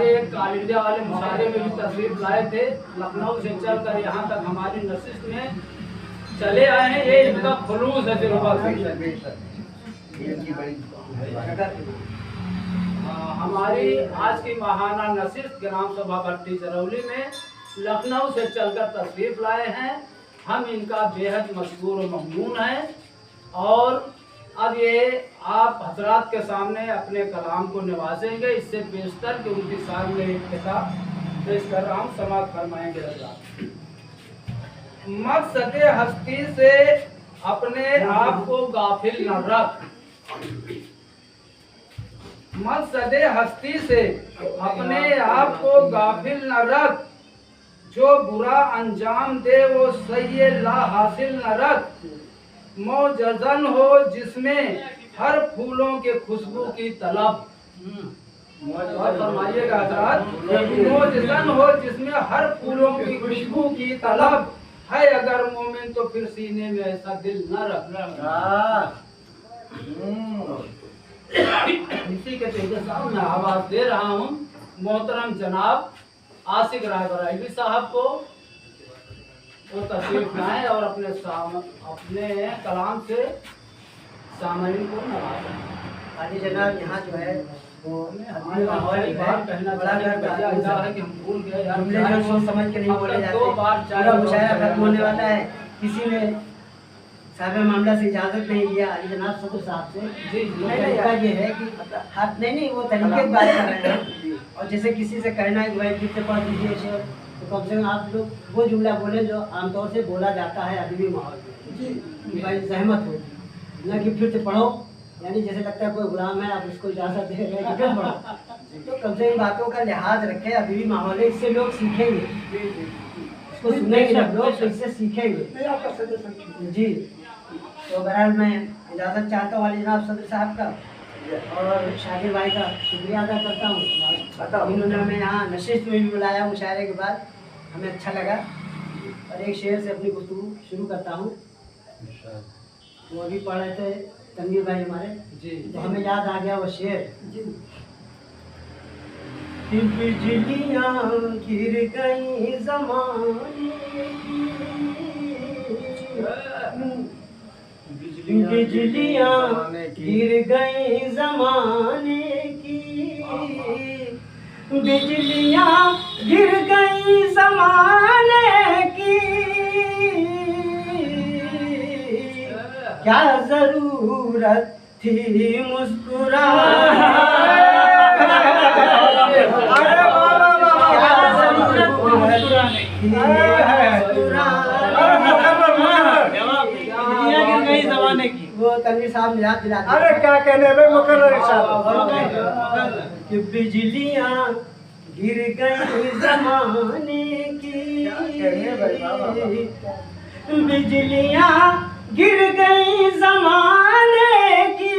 हमारे एक all India वाले मुशायरे में भी तशरीफ लाए थे, लखनऊ से चलकर यहाँ तक हमारी नशिस्त में चले आए हैं। ये इनका खुलूस है हमारी आज की महाना नशिस्त ग्राम सभा भट्टी चरौली में लखनऊ से चलकर तशरीफ लाए हैं। हम इनका बेहद मशहूर और ममनून है। और अब ये आप हजरात के सामने अपने कलाम को निवाजेंगे। इससे बेशतर कि उनकी सामने एक किताब पेश कर रहा हूँ, समाज फरमाएंगे हजरात। मकसद हस्ती से अपने आप को गाफिल न रख, मकसद हस्ती से अपने आप को गाफिल न रख, जो बुरा अंजाम दे वो सही ला हासिल न रख। मौजज़न हो जिसमें हर फूलों के खुशबू की तलब, और फरमाइएगा हज़रात, मौजज़न हो जिसमें हर फूलों की खुशबू की तलब है, अगर मोमिन तो फिर सीने में ऐसा दिल न रख। इसी के तेजे साहब मैं आवाज दे रहा हूँ मोहतरम जनाब आसिक राय बराइली साहब को, वो तशरीफ लाएं और अपने कलाम से सामईन को नवाजें। अली जनाब यहाँ जो है वो सोच समझ के नहीं बोले जाते। पूरा मुशायरा खत्म होने वाला है, किसी ने साहब मामला से इजाजत नहीं लिया अली जनाब सदर साहब से। तरीका ये है कि हाथ नहीं वो तरीके की बात कर रहे हैं। और जैसे किसी से कहना है कि भाई फिर से पढ़ दीजिए शेर, तो कम से कम आप लोग वो जुमला बोले जो आमतौर से बोला जाता है अदबी माहौल में, भाई जहमत होगी ना कि फिर से पढ़ो, यानी जैसे लगता है कोई गुलाम है आप उसको इजाज़त दे रहे हैं कि फिर पढ़ो। तो कम से कम बातों का लिहाज रखें, अदबी माहौल है, इससे लोग सीखेंगे, इसको सुनेंगे जब लोग तो इससे सीखेंगे जी। तो बहरहाल मैं इजाज़त चाहता हूँ अली जनाब सदर साहब का और शाकिर भाई का शुक्रिया अदा करता हूँ। इन्होंने हमें यहाँ नशिस्त में भी बुलाया मुशायरे के बाद, हमें अच्छा लगा। और एक शेर से अपनी गुफ्तगू शुरू करता हूँ। वो अभी पढ़ रहे थे तनवीर भाई हमारे जी, तो हमें याद आ गया वो शेर। बिजलियाँ गिर गई ज़माने की, बिजलियाँ गिर गई ज़माने की, बिजलियाँ गिर गई ज़माने की, क्या ज़रूरत थी मुस्कुराने, क्या ज़रूरत थी मुस्कुराने की। वो तनवीर साहब ने याद दिला। अरे क्या कहने में मुकर्रर साहब कि बिजलियाँ गिर गई ज़माने की, बिजलियाँ गिर गई ज़माने की,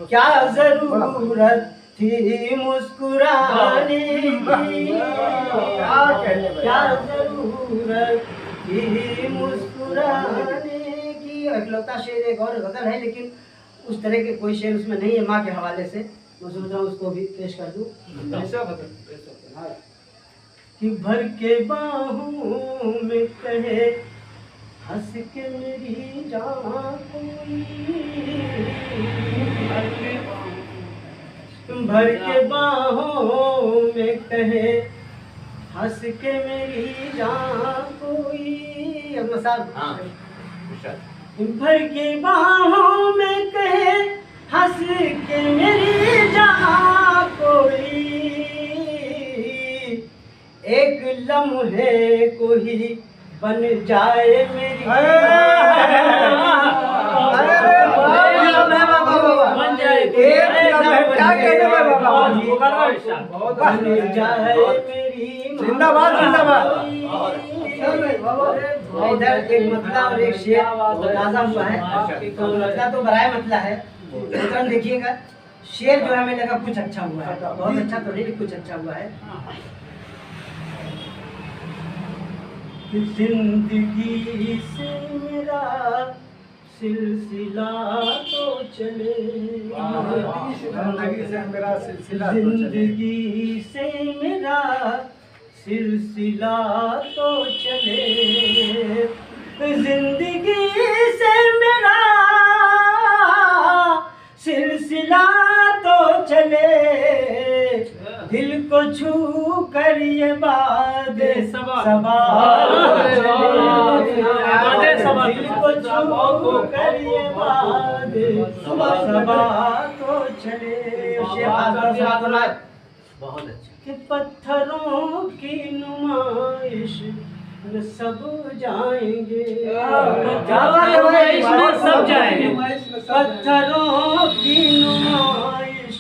क्या ज़रूरत थी मुस्कुराने की, क्या ज़रूरत थी मुस्कुराने की। इकलौता शेर एक और गज़ल है, लेकिन उस तरह के कोई शेर उसमें नहीं है माँ के हवाले से, तो सोच रहा हूँ उसको भी पेश कर दूँ। कि भर के बाहों में कहे हंस के मेरी जान कोई, भर के बाहों में कहे हंस के मेरी जान कोई। अब साहब भर के बाहों में कहे हंस के मेरी जान कोई, एक लम्हे को ही बन जाए मेरी, बन जाए मेरी, जिंदाबाद जिंदाबाद। इधर एक मतला और एक शेर ताज़ा हुआ है, तो मतला तो बराए मतला है, तो देखिएगा। शेर जो है हमें लगा कुछ अच्छा हुआ है, बहुत अच्छा तो नहीं, कुछ अच्छा हुआ है। जिंदगी से मेरा सिलसिला तो चले, जिंदगी से मेरा सिलसिला तो चले। जिंदगी से मेरा सिलसिला तो चले, जिंदगी से मेरा सिलसिला तो चले, दिल को छू कर ये बात सवार दिल को छू कर ये बात सवार तो चले। बहुत अच्छा। कि पत्थरों की नुमाइश में सब जाएंगे, इसमें सब जाएंगे। पत्थरों की नुमाइश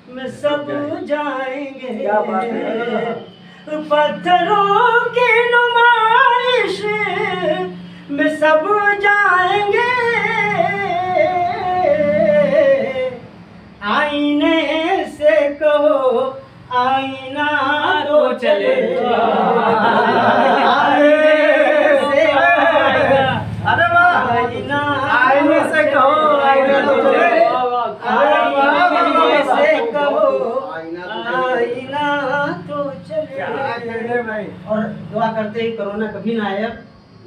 में सब जाएंगे, क्या बात है। पत्थरों की नुमाइश में सब जाएंगे, आईने से कहो आईना तो चले, अरे वाह, आईना आईने से कहो आईना तो चले। आईने से कहो आईना तो क्या कहने चले। भाई। और दुआ करते हैं कोरोना कभी ना आए।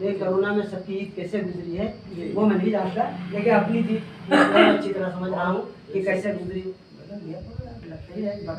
ये कोरोना में सबकी ईद कैसे गुजरी है वो मैं नहीं जानता, लेकिन अपनी ईद मैं अच्छी तरह समझ रहा हूँ कि कैसे गुजरी। लगता ही है बता